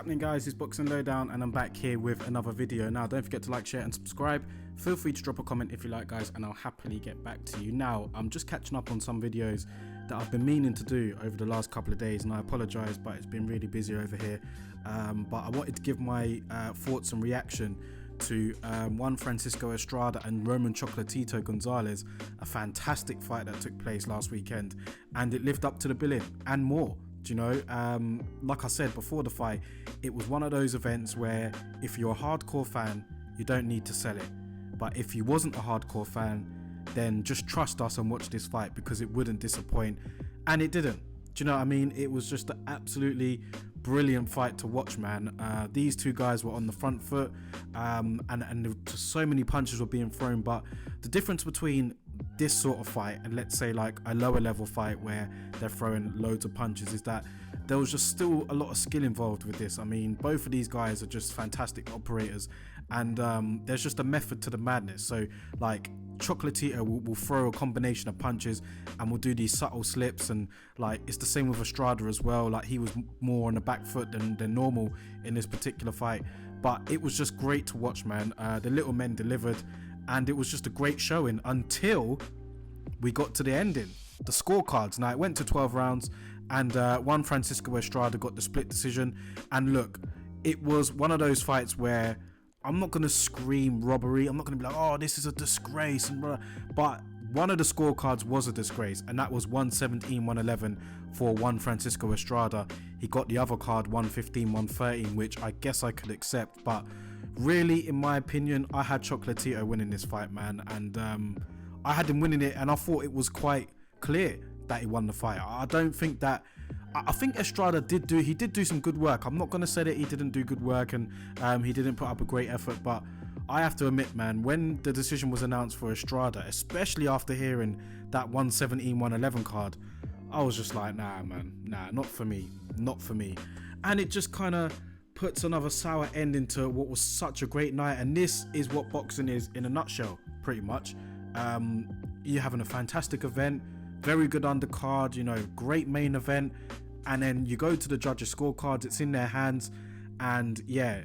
happening, guys? It's Boxing Lowdown and I'm back here with another video. Now don't forget to like, share and subscribe. Feel free to drop a comment if you like, guys, and I'll happily get back to you. Now I'm just catching up on some videos that I've been meaning to do over the last couple of days, and I apologize, but it's been really busy over here. But I wanted to give my thoughts and reaction to Juan Francisco Estrada and Roman Chocolatito Gonzalez, a fantastic fight that took place last weekend, and it lived up to the billing and more. Do you know, like I said before the fight, it was one of those events where if you're a hardcore fan, you don't need to sell it. But if you wasn't a hardcore fan, then just trust us and watch this fight, because it wouldn't disappoint. And it didn't. Do you know what I mean? It was just an absolutely brilliant fight to watch, man. These two guys were on the front foot, and so many punches were being thrown. But the difference between this sort of fight and let's say like a lower level fight where they're throwing loads of punches is that there was just still a lot of skill involved with this. I mean, both of these guys are just fantastic operators, and there's just a method to the madness. So like Chocolatito will throw a combination of punches and will do these subtle slips, and like it's the same with Estrada as well. Like he was more on the back foot than normal in this particular fight, but it was just great to watch, man. The little men delivered, and it was just a great showing until we got to the ending, the scorecards. Now it went to 12 rounds, and Juan Francisco Estrada got the split decision. And look, it was one of those fights where I'm not going to scream robbery. I'm not going to be like, oh, this is a disgrace. But one of the scorecards was a disgrace, and that was 117-111 for Juan Francisco Estrada. He got the other card 115-113, which I guess I could accept. But really, in my opinion, I had Chocolatito winning this fight, man. And I had him winning it, and I thought it was quite clear that he won the fight. I don't think that... I think Estrada did do some good work. I'm not going to say that he didn't do good work and he didn't put up a great effort, but I have to admit, man, when the decision was announced for Estrada, especially after hearing that 117-111 card, I was just like, nah, man, nah, not for me, not for me. And it just kind of puts another sour ending to what was such a great night. And this is what boxing is in a nutshell, pretty much. You're having a fantastic event, very good undercard, you know, great main event, and then you go to the judges' scorecards, it's in their hands, and yeah,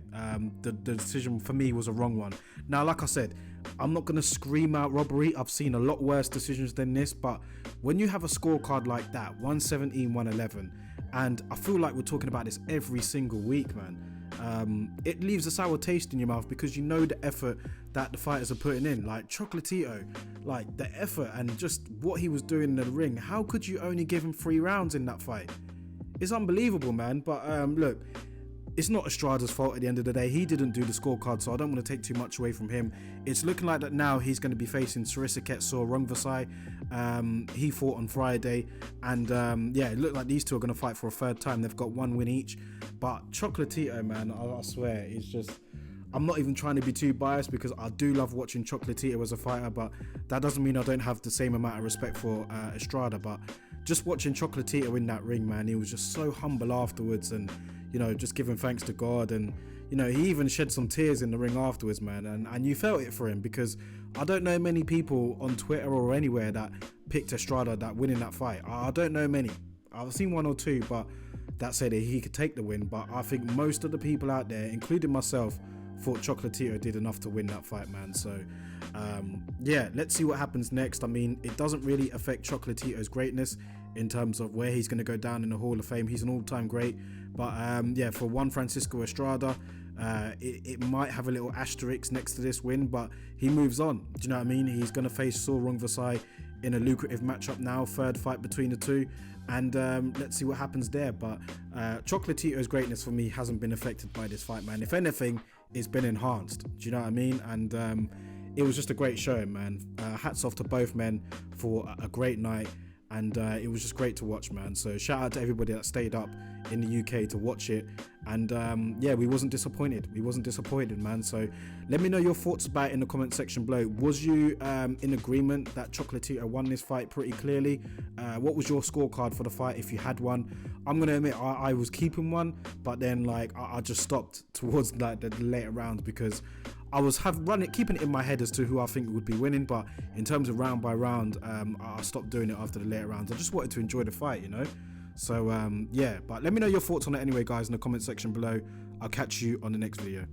the decision for me was a wrong one. Now, like I said, I'm not going to scream out robbery. I've seen a lot worse decisions than this, but when you have a scorecard like that, 117-111, and I feel like we're talking about this every single week, man, it leaves a sour taste in your mouth, because you know the effort that the fighters are putting in. Like Chocolatito, like the effort and just what he was doing in the ring. How could you only give him 3 rounds in that fight? It's unbelievable, man. But look, it's not Estrada's fault at the end of the day. He didn't do the scorecard, so I don't want to take too much away from him. It's looking like that now he's going to be facing Sorisaket Rungvisai. He fought on Friday, and yeah, it looked like these two are going to fight for a third time. They've got 1 win each. But Chocolatito, man, I swear, it's just... I'm not even trying to be too biased, because I do love watching Chocolatito as a fighter, but that doesn't mean I don't have the same amount of respect for Estrada. But just watching Chocolatito in that ring, man, he was just so humble afterwards, and you know, just giving thanks to God, and you know, he even shed some tears in the ring afterwards, man, and you felt it for him, because I don't know many people on Twitter or anywhere that picked Estrada that winning that fight. I don't know many. I've seen 1 or 2, but that said, he could take the win. But I think most of the people out there, including myself, thought Chocolatito did enough to win that fight, man. So yeah, let's see what happens next. I mean, it doesn't really affect Chocolatito's greatness in terms of where he's going to go down in the Hall of Fame. He's an all-time great, but yeah, for Juan Francisco Estrada, it might have a little asterisk next to this win, but he moves on. Do you know what I mean? He's going to face Rungvisai in a lucrative matchup now, 3rd fight between the two, and let's see what happens there. But Chocolatito's greatness for me hasn't been affected by this fight, man. If anything, it's been enhanced. Do you know what I mean? And it was just a great showing, man. Hats off to both men for a great night, and it was just great to watch, man. So shout out to everybody that stayed up in the UK to watch it, and yeah, we wasn't disappointed, man. So let me know your thoughts about it in the comment section below. Was you in agreement that Chocolatito won this fight pretty clearly? What was your scorecard for the fight, if you had one? I'm gonna admit I was keeping one, but then like I just stopped towards like the later rounds, because I was keeping it in my head as to who I think would be winning, but in terms of round by round, I stopped doing it after the later rounds. I just wanted to enjoy the fight, you know. So yeah, but let me know your thoughts on it anyway, guys, in the comment section below. I'll catch you on the next video.